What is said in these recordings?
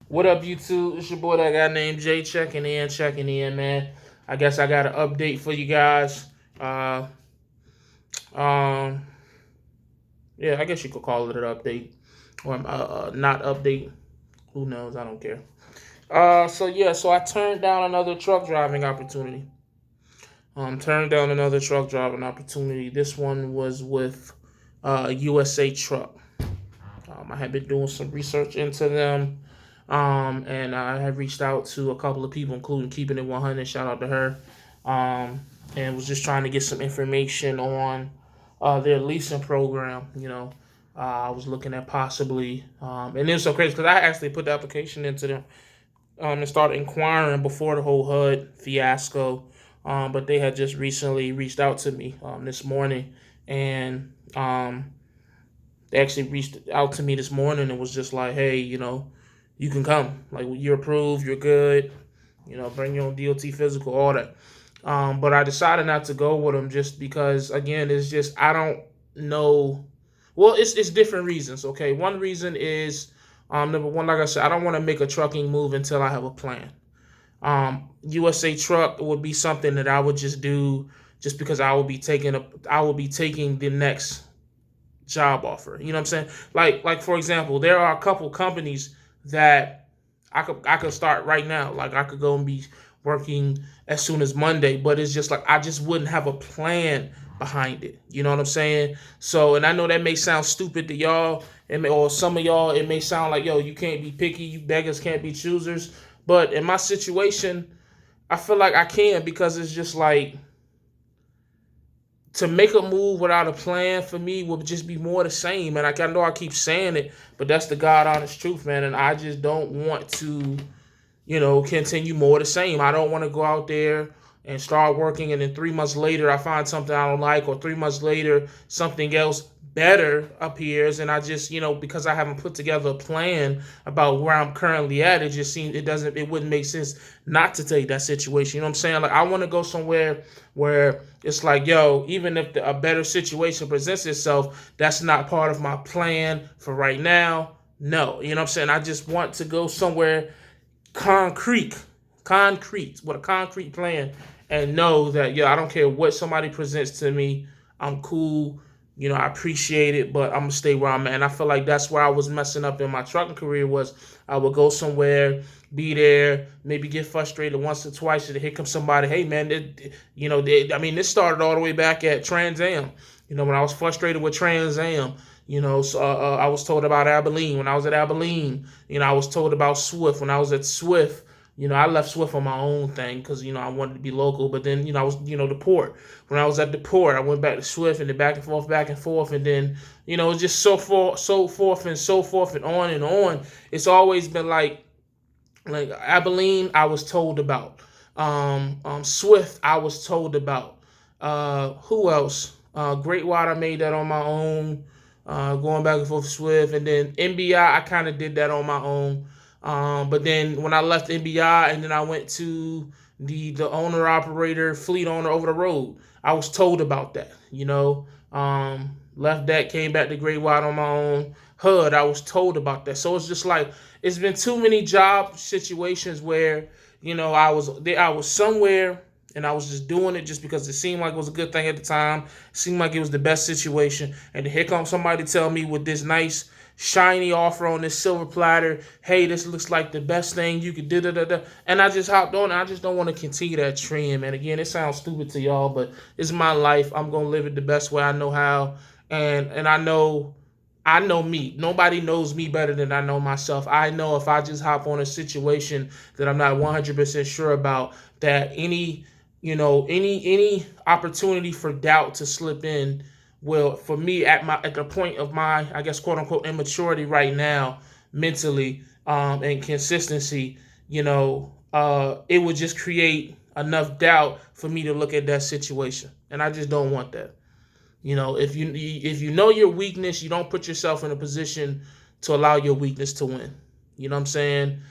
What up, YouTube? It's your boy, that guy named Jay, checking in, man. I guess I got an update for you guys. Uh, um, yeah, I guess you could call it an update or not update. Who knows? I don't care. So I turned down another truck driving opportunity. Turned down another truck driving opportunity. This one was with USA Truck. I had been doing some research into them, and I had reached out to a couple of people, including Keeping It 100. Shout out to her, and was just trying to get some information on their leasing program. I was looking at possibly, and it was so crazy because I actually put the application into them and started inquiring before the whole HUD fiasco. But they had just recently reached out to me this morning, and they actually reached out to me this morning and was just like, hey, you can come. Like, you're approved, you're good. Bring your own DOT physical, all that. But I decided not to go with them just because, again, it's just, I don't know. Well, it's different reasons, okay? One reason is, number one, like I said, I don't want to make a trucking move until I have a plan. USA Truck would be something that I would just do just because I will be taking the next job offer. You know what I'm saying? Like for example, there are a couple companies that I could start right now. Like, I could go and be working as soon as Monday, but it's just like I just wouldn't have a plan behind it. You know what I'm saying? So, and I know that may sound stupid to y'all, or some of y'all, it may sound like, yo, you can't be picky, you beggars can't be choosers. But in my situation, I feel like I can, because it's just like, to make a move without a plan for me would just be more the same. And I know I keep saying it, but that's the God honest truth, man. And I just don't want to, continue more the same. I don't want to go out there and start working, and then 3 months later I find something I don't like, or 3 months later something else better appears, and I just, because I haven't put together a plan about where I'm currently at, it wouldn't make sense not to take that situation. You know what I'm saying? Like, I want to go somewhere where it's like, yo, even if a better situation presents itself, that's not part of my plan for right now. No, you know what I'm saying? I just want to go somewhere concrete, with a concrete plan, and know that, I don't care what somebody presents to me, I'm cool. I appreciate it, but I'm gonna stay where I'm at. And I feel like that's where I was messing up in my trucking career. Was I would go somewhere, be there, maybe get frustrated once or twice, and here comes somebody. Hey, man, this started all the way back at Trans Am. When I was frustrated with Trans Am. So I was told about Abilene when I was at Abilene. I was told about Swift when I was at Swift. I left Swift on my own thing because, I wanted to be local. But then, I was, the port. When I was at the port, I went back to Swift, and then back and forth. And then, it's just so forth and on and on. It's always been like Abilene, I was told about. Swift, I was told about. Who else? Great White, I made that on my own. Going back and forth to Swift. And then NBI, I kind of did that on my own. But then when I left NBI, and then I went to the owner operator, fleet owner over the road, I was told about that. Left that, came back to Great White on my own. HUD, I was told about that. So it's just like, it's been too many job situations where, I was somewhere, and I was just doing it just because it seemed like it was a good thing at the time. It seemed like it was the best situation. And here comes somebody to tell me with this nice, shiny offer on this silver platter, hey, this looks like the best thing you could do. And I just hopped on. I just don't want to continue that trend, man. Again, it sounds stupid to y'all, but it's my life. I'm going to live it the best way I know how. And I know me. Nobody knows me better than I know myself. I know if I just hop on a situation that I'm not 100% sure about, that any opportunity for doubt to slip in will, for me, at the point of my, I guess, quote unquote, immaturity right now, mentally, and consistency, it would just create enough doubt for me to look at that situation, and I just don't want that. If you know your weakness, you don't put yourself in a position to allow your weakness to win. You know what I'm saying?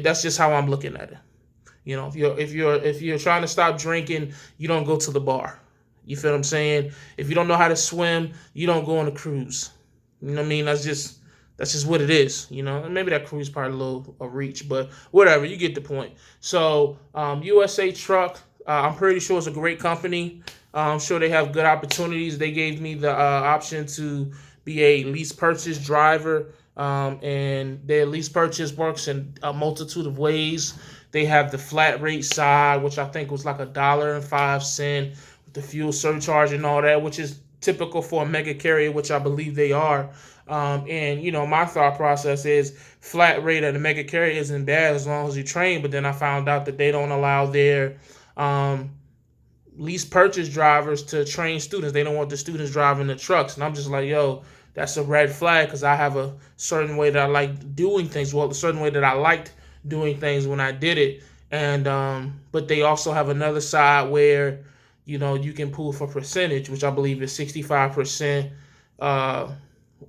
That's just how I'm looking at it. If you're trying to stop drinking, you don't go to the bar. You feel what I'm saying? If you don't know how to swim, you don't go on a cruise. You know what I mean? That's That's just what it is, you know. And maybe that crew is probably a little a reach, but whatever. You get the point. So USA Truck, I'm pretty sure it's a great company. I'm sure they have good opportunities. They gave me the option to be a lease purchase driver, and their lease purchase works in a multitude of ways. They have the flat rate side, which I think was like $1.05 with the fuel surcharge and all that, which is typical for a mega carrier, which I believe they are. And you know, my thought process is flat rate at a mega carrier isn't bad as long as you train. But then I found out that they don't allow their lease purchase drivers to train students. They don't want the students driving the trucks. And I'm just like, yo, that's a red flag, because I have a certain way that I like doing things. Well, a certain way that I liked doing things when I did it. And but they also have another side where, you know, you can pull for percentage, which I believe is 65%.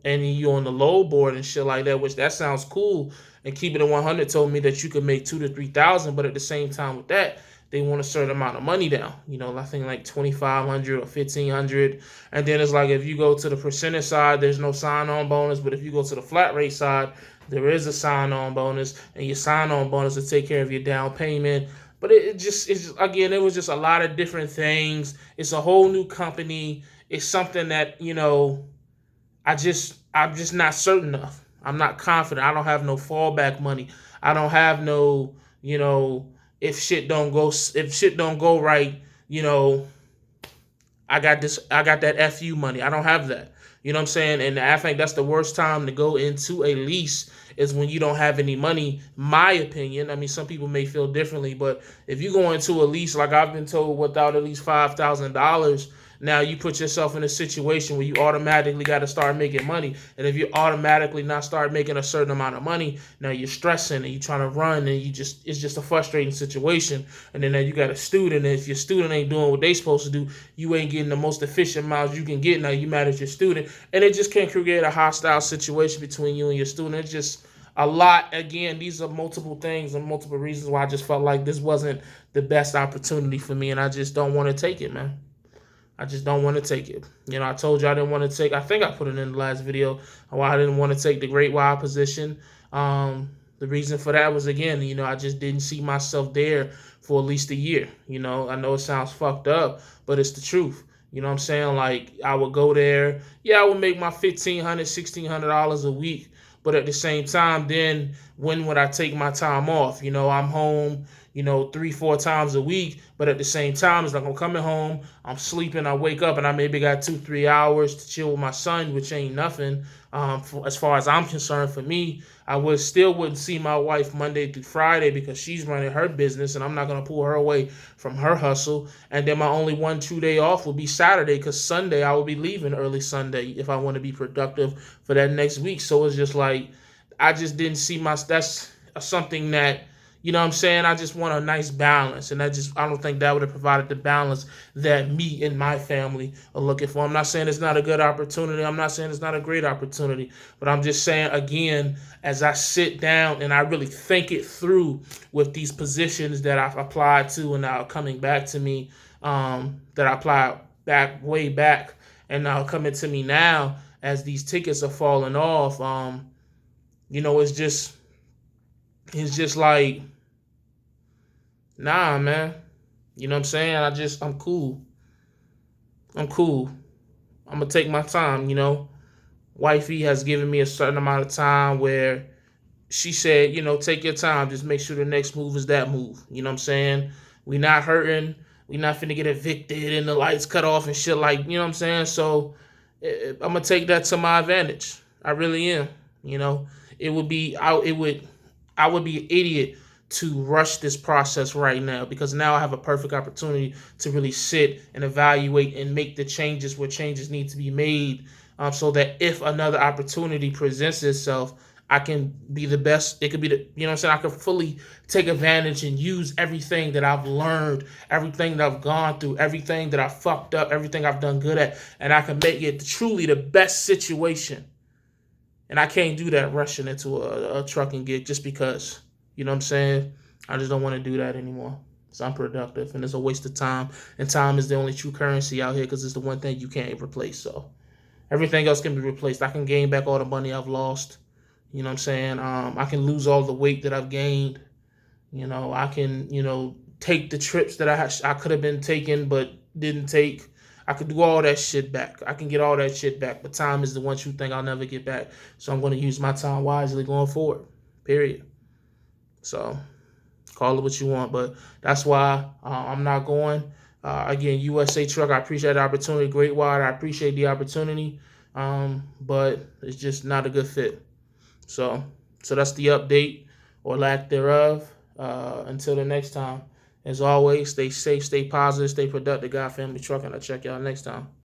And you on the low board and shit like that, which that sounds cool. And Keeping It 100 told me that you could make 2,000 to 3,000, but at the same time with that, they want a certain amount of money down. You know, I think like 2,500 or 1,500. And then it's like if you go to the percentage side, there's no sign-on bonus, but if you go to the flat rate side, there is a sign-on bonus, and your sign-on bonus will take care of your down payment. But it's just again, it was just a lot of different things. It's a whole new company. It's something that, you know, I'm just not certain of. I'm not confident. I don't have no fallback money. I don't have no, you know, if shit don't go right, you know, I got that FU money. I don't have that. You know what I'm saying? And I think that's the worst time to go into a lease is when you don't have any money. My opinion. I mean, some people may feel differently, but if you go into a lease, like I've been told, without at least $5,000, now you put yourself in a situation where you automatically got to start making money. And if you automatically not start making a certain amount of money, now you're stressing and you're trying to run, and it's just a frustrating situation. And then you got a student, and if your student ain't doing what they supposed to do, you ain't getting the most efficient miles you can get. Now you mad at your student, and it just can create a hostile situation between you and your student. It's just a lot. Again, these are multiple things and multiple reasons why I just felt like this wasn't the best opportunity for me, and I just don't want to take it, man. I just don't want to take it. You know, I told you I didn't want to take, I think I put it in the last video, why I didn't want to take the great wide position. The reason for that was, again, you know, I just didn't see myself there for at least a year. You know, I know it sounds fucked up, but it's the truth. You know what I'm saying? Like, I would go there. Yeah, I would make my $1,500, $1,600 a week. But at the same time, then when would I take my time off? You know, I'm home, you know, 3-4 times a week. But at the same time, it's like I'm coming home, I'm sleeping, I wake up, and I maybe got 2-3 hours to chill with my son, which ain't nothing. As far as I'm concerned, for me, I wouldn't see my wife Monday through Friday because she's running her business, and I'm not gonna pull her away from her hustle. And then my only 1-2 day off will be Saturday, because Sunday I will be leaving early Sunday if I want to be productive for that next week. So it's just like I just didn't see that's something that, you know what I'm saying? I just want a nice balance. And I don't think that would have provided the balance that me and my family are looking for. I'm not saying it's not a good opportunity. I'm not saying it's not a great opportunity. But I'm just saying, again, as I sit down and I really think it through with these positions that I've applied to and now coming back to me, that I applied way back and now coming to me now as these tickets are falling off, you know, it's just like, nah, man. You know what I'm saying? I'm cool. I'm cool. I'm going to take my time, you know. Wifey has given me a certain amount of time where she said, you know, take your time. Just make sure the next move is that move. You know what I'm saying? We not hurting. We not finna get evicted and the lights cut off and shit, like, you know what I'm saying? So I'm going to take that to my advantage. I really am. You know, I would be an idiot to rush this process right now, because now I have a perfect opportunity to really sit and evaluate and make the changes where changes need to be made, so that if another opportunity presents itself, I can be the best. It could be you know what I'm saying? I can fully take advantage and use everything that I've learned, everything that I've gone through, everything that I fucked up, everything I've done good at, and I can make it truly the best situation. And I can't do that rushing into a trucking gig just because, you know what I'm saying? I just don't want to do that anymore. It's unproductive and it's a waste of time. And time is the only true currency out here, because it's the one thing you can't replace. So everything else can be replaced. I can gain back all the money I've lost. You know what I'm saying? I can lose all the weight that I've gained. You know, I can, take the trips that I could have been taking but didn't take. I could do all that shit back. I can get all that shit back. But time is the one true thing I'll never get back. So I'm going to use my time wisely going forward. Period. So call it what you want, but that's why I'm not going. Again, USA Truck, I appreciate the opportunity. Great Wide, I appreciate the opportunity, but it's just not a good fit. So that's the update or lack thereof. Until the next time, as always, stay safe, stay positive, stay productive. God Family Trucking. I'll check y'all next time.